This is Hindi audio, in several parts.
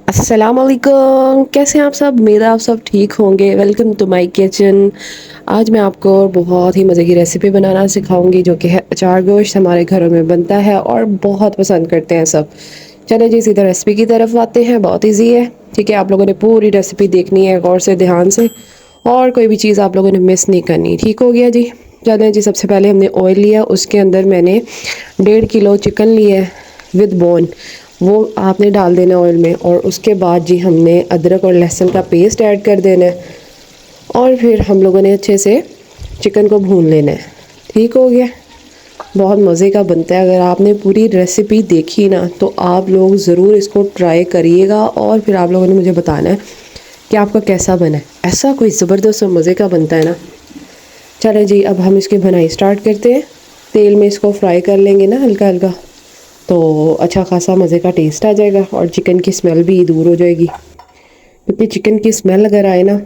अस्सलाम वालेकुम, कैसे हैं आप सब? मेरा आप सब ठीक होंगे। Welcome to my kitchen. आज मैं आपको बहुत ही मज़े की रेसिपी बनाना सिखाऊंगी जो कि है अचार गोश्त। हमारे घरों में बनता है और बहुत पसंद करते हैं सब। चले जी सीधा रेसिपी की तरफ आते हैं। बहुत इजी है, ठीक है। आप लोगों ने पूरी रेसिपी देखनी है गौर से, ध्यान से, और कोई भी चीज़ आप लोगों ने मिस नहीं करनी। ठीक हो गया जी? चलें जी, सबसे पहले हमने ऑयल लिया, उसके अंदर मैंने 1.5 किलो चिकन लिया है विद बोन। वो आपने डाल देना ऑयल में, और उसके बाद जी हमने अदरक और लहसुन का पेस्ट ऐड कर देना है, और फिर हम लोगों ने अच्छे से चिकन को भून लेना है। ठीक हो गया? बहुत मज़े का बनता है। अगर आपने पूरी रेसिपी देखी ना तो आप लोग ज़रूर इसको ट्राई करिएगा, और फिर आप लोगों ने मुझे बताना है कि आपका कैसा बना है। ऐसा कोई ज़बरदस्त और मज़े का बनता है ना। चलें जी, अब हम इसकी बनाई स्टार्ट करते हैं। तेल में इसको फ्राई कर लेंगे ना हल्का हल्का, तो अच्छा खासा मज़े का टेस्ट आ जाएगा और चिकन की स्मेल भी दूर हो जाएगी। क्योंकि चिकन की स्मेल अगर आए ना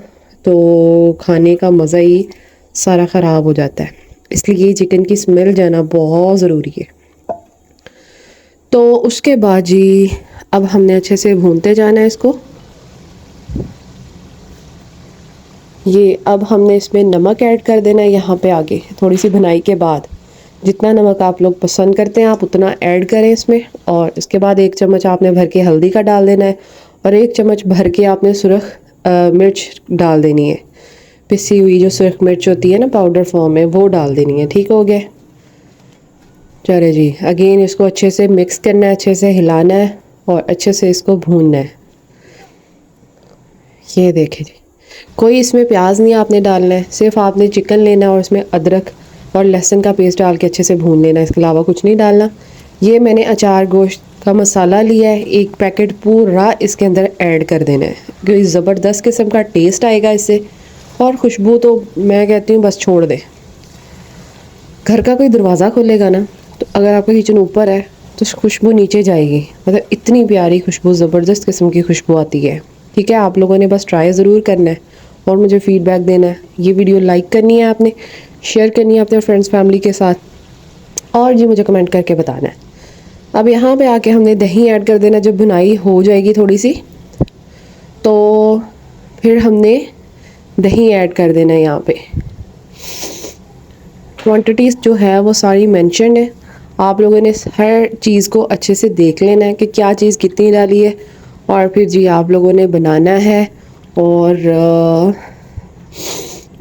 तो खाने का मज़ा ही सारा ख़राब हो जाता है। इसलिए चिकन की स्मेल जाना बहुत ज़रूरी है। तो उसके बाद जी अब हमने अच्छे से भूनते जाना है इसको। ये अब हमने इसमें नमक ऐड कर देना है यहाँ पे आगे, थोड़ी सी भुनाई के बाद। जितना नमक आप लोग पसंद करते हैं आप उतना ऐड करें इसमें। और इसके बाद 1 चम्मच आपने भर के हल्दी का डाल देना है, और 1 चम्मच भर के आपने सुरख मिर्च डाल देनी है। पिसी हुई जो सुरख मिर्च होती है ना पाउडर फॉर्म में, वो डाल देनी है। ठीक हो गया? चले जी, अगेन इसको अच्छे से मिक्स करना है, अच्छे से हिलाना है और अच्छे से इसको भूनना है। ये देखें जी, कोई इसमें प्याज नहीं आपने डालना है, सिर्फ आपने चिकन लेना है और इसमें अदरक और लहसुन का पेस्ट डाल के अच्छे से भून लेना है। इसके अलावा कुछ नहीं डालना। ये मैंने अचार गोश्त का मसाला लिया है, 1 पैकेट पूरा इसके अंदर ऐड कर देना है, क्योंकि ज़बरदस्त किस्म का टेस्ट आएगा इससे। और खुशबू तो मैं कहती हूँ बस छोड़ दे। घर का कोई दरवाज़ा खोलेगा ना, तो अगर आपका किचन ऊपर है तो खुशबू नीचे जाएगी। मतलब इतनी प्यारी खुशबू, ज़बरदस्त किस्म की खुशबू आती है। ठीक है, आप लोगों ने बस ट्राई ज़रूर करना है और मुझे फ़ीडबैक देना है। ये वीडियो लाइक करनी है आपने, शेयर करनी है अपने फ्रेंड्स फैमिली के साथ, और जी मुझे कमेंट करके बताना है। अब यहाँ पे आके हमने दही ऐड कर देना। जब भुनाई हो जाएगी थोड़ी सी, तो फिर हमने दही ऐड कर देना है। यहाँ पे क्वांटिटीज़ जो है वो सारी मेंशन है। आप लोगों ने हर चीज़ को अच्छे से देख लेना है कि क्या चीज़ कितनी डाली है, और फिर जी आप लोगों ने बनाना है।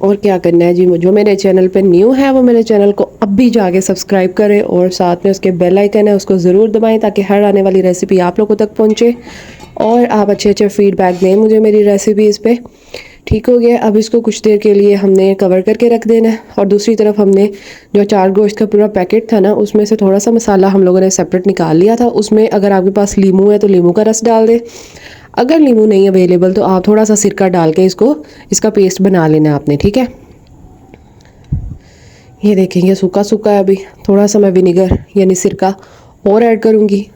और क्या करना है जी, जो मेरे चैनल पे न्यू है वो मेरे चैनल को अब भी जाके सब्सक्राइब करें, और साथ में उसके बेल आइकन है उसको ज़रूर दबाएं, ताकि हर आने वाली रेसिपी आप लोगों तक पहुंचे और आप अच्छे अच्छे फीडबैक दें मुझे मेरी रेसिपीज़ पे। ठीक हो गया? अब इसको कुछ देर के लिए हमने कवर करके रख देना है। और दूसरी तरफ हमने जो अचार गोश्त का पूरा पैकेट था ना, उसमें से थोड़ा सा मसाला हम लोगों ने सेपरेट निकाल लिया था। उसमें अगर आपके पास लीमू है तो लीमू का रस डाल दें। अगर नींबू नहीं अवेलेबल तो आप थोड़ा सा सिरका डाल के इसका पेस्ट बना लेना आपने। ठीक है? ये देखेंगे सूखा सूखा है। अभी थोड़ा सा मैं विनेगर यानी सिरका और ऐड करूँगी।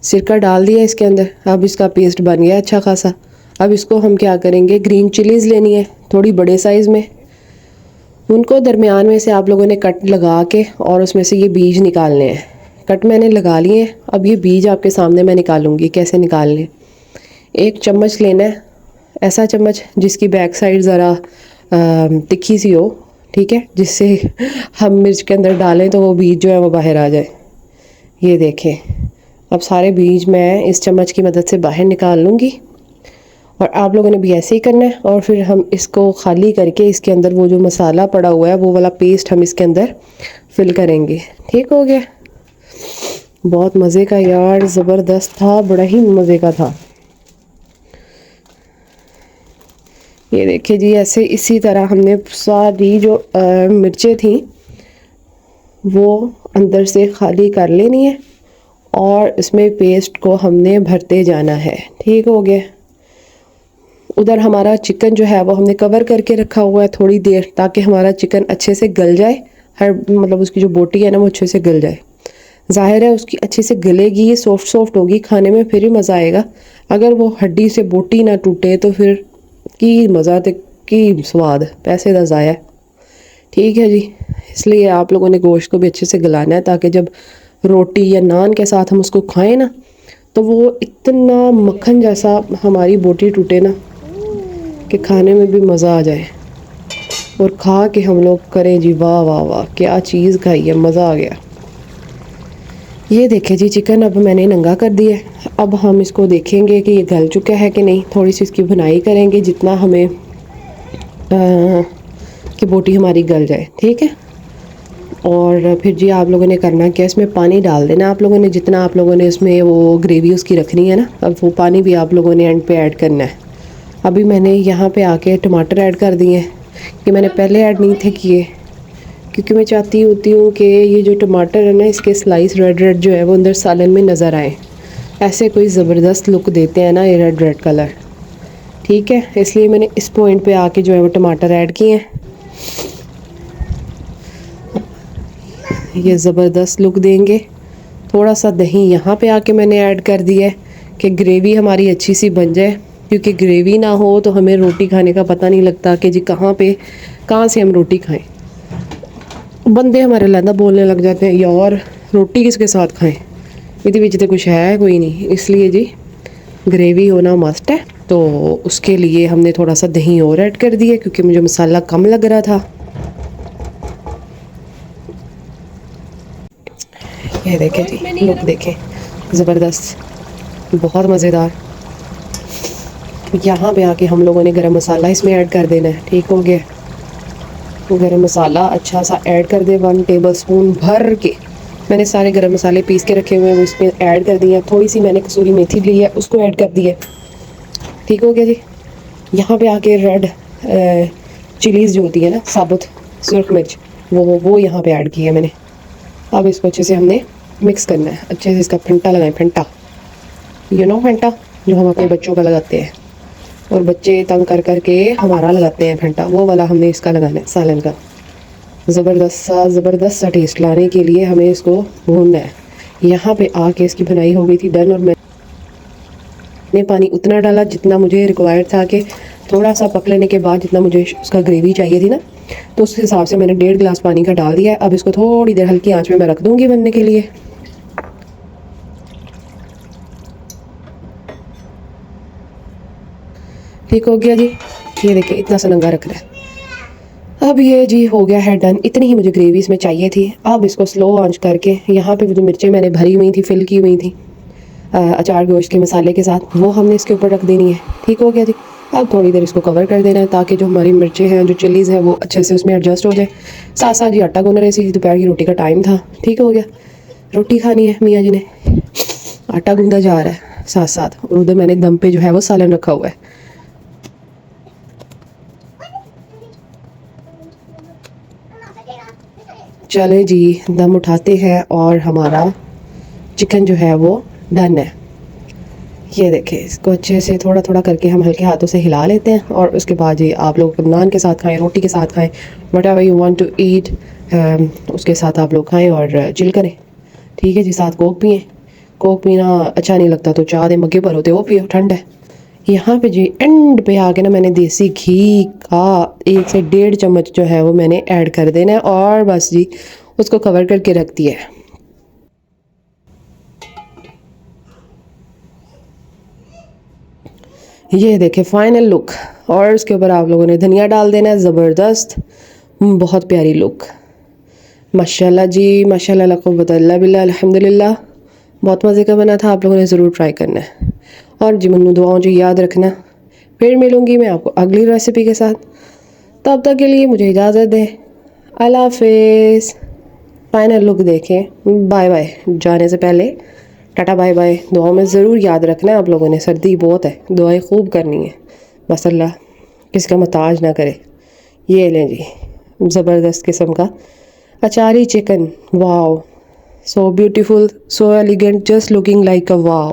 सिरका डाल दिया इसके अंदर। अब इसका पेस्ट बन गया अच्छा खासा। अब इसको हम क्या करेंगे, ग्रीन चिलीज़ लेनी है थोड़ी बड़े साइज़ में। उनको दरमियान में से आप लोगों ने कट लगा के और उसमें से ये बीज निकालने हैं। कट मैंने लगा लिए हैं। अब ये बीज आपके सामने मैं निकालूंगी कैसे निकालने। 1 चम्मच लेना है, ऐसा चम्मच जिसकी बैक साइड ज़रा तिखी सी हो। ठीक है, जिससे हम मिर्च के अंदर डालें तो वो बीज जो है वो बाहर आ जाए। ये देखें, अब सारे बीज मैं इस चम्मच की मदद से बाहर निकाल लूँगी, और आप लोगों ने भी ऐसे ही करना है। और फिर हम इसको खाली करके इसके अंदर वो जो मसाला पड़ा हुआ है वो वाला पेस्ट हम इसके अंदर फिल करेंगे। ठीक हो गया? बहुत मज़े का यार, ज़बरदस्त था, बड़ा ही मज़े का था। ये देखिए जी, ऐसे इसी तरह हमने सारी जो मिर्चें थी वो अंदर से खाली कर लेनी है, और इसमें पेस्ट को हमने भरते जाना है। ठीक हो गया? उधर हमारा चिकन जो है वो हमने कवर करके रखा हुआ है थोड़ी देर, ताकि हमारा चिकन अच्छे से गल जाए। हर मतलब उसकी जो बोटी है ना वो अच्छे से गल जाए। ज़ाहिर है उसकी अच्छे से गलेगी, ये सॉफ्ट सॉफ्ट होगी, खाने में फिर ही मज़ा आएगा। अगर वो हड्डी से बोटी ना टूटे तो फिर की मज़ा तो की स्वाद पैसे दा ज़ाया। ठीक है जी, इसलिए आप लोगों ने गोश्त को भी अच्छे से गलाना है, ताकि जब रोटी या नान के साथ हम उसको खाएं ना तो वो इतना मक्खन जैसा हमारी बोटी टूटे ना कि खाने में भी मज़ा आ जाए, और खा के हम लोग करें जी वाह वाह वाह, क्या चीज़ खाई है, मज़ा आ गया। ये देखें जी, चिकन अब मैंने नंगा कर दिया है। अब हम इसको देखेंगे कि ये गल चुका है कि नहीं, थोड़ी सी इसकी भुनाई करेंगे जितना हमें कि बोटी हमारी गल जाए, ठीक है। और फिर जी आप लोगों ने करना क्या, इसमें पानी डाल देना आप लोगों ने, जितना आप लोगों ने इसमें वो ग्रेवी उसकी रखनी है ना, अब वो पानी भी आप लोगों ने एंड पे ऐड करना है। अभी मैंने यहाँ पे आके टमाटर ऐड कर दिए हैं, कि मैंने पहले ऐड नहीं थे किए, क्योंकि मैं चाहती होती हूँ कि ये जो टमाटर है ना, इसके स्लाइस रेड रेड जो है वो अंदर सालन में नज़र आए, ऐसे कोई ज़बरदस्त लुक देते हैं ना ये रेड रेड कलर, ठीक है। इसलिए मैंने इस पॉइंट पे आके जो है वो टमाटर ऐड किए हैं, ये ज़बरदस्त लुक देंगे। थोड़ा सा दही यहाँ पे आके मैंने ऐड कर दिया है कि ग्रेवी हमारी अच्छी सी बन जाए, क्योंकि ग्रेवी ना हो तो हमें रोटी खाने का पता नहीं लगता कि जी कहाँ से हम रोटी खाएं। बंदे हमारे लंदा बोलने लग जाते हैं, यार रोटी किसके साथ खाएं, इधर बीच तो कुछ है कोई नहीं। इसलिए जी ग्रेवी होना मस्ट है, तो उसके लिए हमने थोड़ा सा दही और ऐड कर दिया, क्योंकि मुझे मसाला कम लग रहा था। ये देखें जी, लुक देखें, ज़बरदस्त, बहुत मज़ेदार। यहाँ पे आके हम लोगों ने गरम मसाला इसमें ऐड कर देना है, ठीक हो गया। गरम मसाला अच्छा सा ऐड कर दे, 1 टेबल स्पून भर के मैंने सारे गरम मसाले पीस के रखे हुए हैं वो इसमें ऐड कर दिए। थोड़ी सी मैंने कसूरी मेथी ली है, उसको ऐड कर दिया, ठीक हो गया जी। यहाँ पे आके रेड चिलीज़ जो होती है ना, साबुत सुरख मिर्च, वो यहाँ पे ऐड की है मैंने। अब इसको अच्छे से हमने मिक्स करना है, अच्छे से इसका फेंटा लगाएं, फेंटा, फेंटा जो हम अपने बच्चों का लगाते हैं, और बच्चे तंग कर कर के हमारा लगाते हैं फेंटा, वो वाला हमने इसका लगाना है सालन का। ज़बरदस्त सा टेस्ट लाने के लिए हमें इसको भूनना है। यहाँ पे आके इसकी बनाई हो गई थी डन, और मैंने पानी उतना डाला जितना मुझे रिक्वायर्ड था, कि थोड़ा सा पक लेने के बाद जितना मुझे उसका ग्रेवी चाहिए थी ना, तो उस हिसाब से मैंने 1.5 गिलास पानी का डाल दिया है। अब इसको थोड़ी देर हल्की आंच में मैं रख दूँगी बनने के लिए। ठीक हो गया जी, ये देखिए इतना सा नंगा रख रहा है। अब ये जी हो गया है डन, इतनी ही मुझे ग्रेवी इसमें चाहिए थी। अब इसको स्लो आंच करके, यहाँ पे जो मिर्चें मैंने भरी हुई थी, फिल की हुई थी अचार गोश्त के मसाले के साथ, वो हमने इसके ऊपर रख देनी है, ठीक हो गया जी। अब थोड़ी देर इसको कवर कर देना है, ताकि जो हमारी मिर्चें हैं, जो चिलीज़ हैं, वो अच्छे से उसमें एडजस्ट हो जाए। साथ साथ जी आटा गूंद रहे थे, दोपहर की रोटी का टाइम था, ठीक हो गया। रोटी खानी है मियाँ जी ने, आटा गूंदा जा रहा है साथ साथ, और उधर मैंने दम पे जो है वो सालन रखा हुआ है। चले जी, दम उठाते हैं और हमारा चिकन जो है वो डन है। ये देखें, इसको अच्छे से थोड़ा थोड़ा करके हम हल्के हाथों से हिला लेते हैं, और उसके बाद ये आप लोग नान के साथ खाएं, रोटी के साथ खाएं, whatever you want to eat, उसके साथ आप लोग खाएं और चिल करें, ठीक है जी। साथ कोक पिएं, कोक पीना अच्छा नहीं लगता तो चाह दे मग्गे पर होते वो पियो, ठंड है। यहाँ पे जी एंड पे आके ना मैंने देसी घी का 1 से 1.5 चम्मच जो है वो मैंने ऐड कर देना है, और बस जी उसको कवर करके रख दिया है। ये देखें फाइनल लुक, और उसके ऊपर आप लोगों ने धनिया डाल देना है, ज़बरदस्त, बहुत प्यारी लुक, माशाल्लाह जी, माशाल्लाह ला कुव्वत इल्ला बिल्लाह, अल्हम्दुलिल्लाह, बहुत मज़े का बना था। आप लोगों ने ज़रूर ट्राई करना है, और जी मन्नू दुआओं जी याद रखना। फिर मिलूँगी मैं आपको अगली रेसिपी के साथ, तब तक के लिए मुझे इजाज़त दें, अल्लाह हाफिज़। फाइनल लुक देखें, बाय बाय, जाने से पहले टाटा बाय बाय। दुआओं में ज़रूर याद रखना है आप लोगों ने, सर्दी बहुत है, दुआएं खूब करनी है, बस अल्लाह किसी का मोहताज ना करे। ये लें जी, ज़बरदस्त किस्म का अचारी chicken, wow, so beautiful, so elegant, just looking like a wow.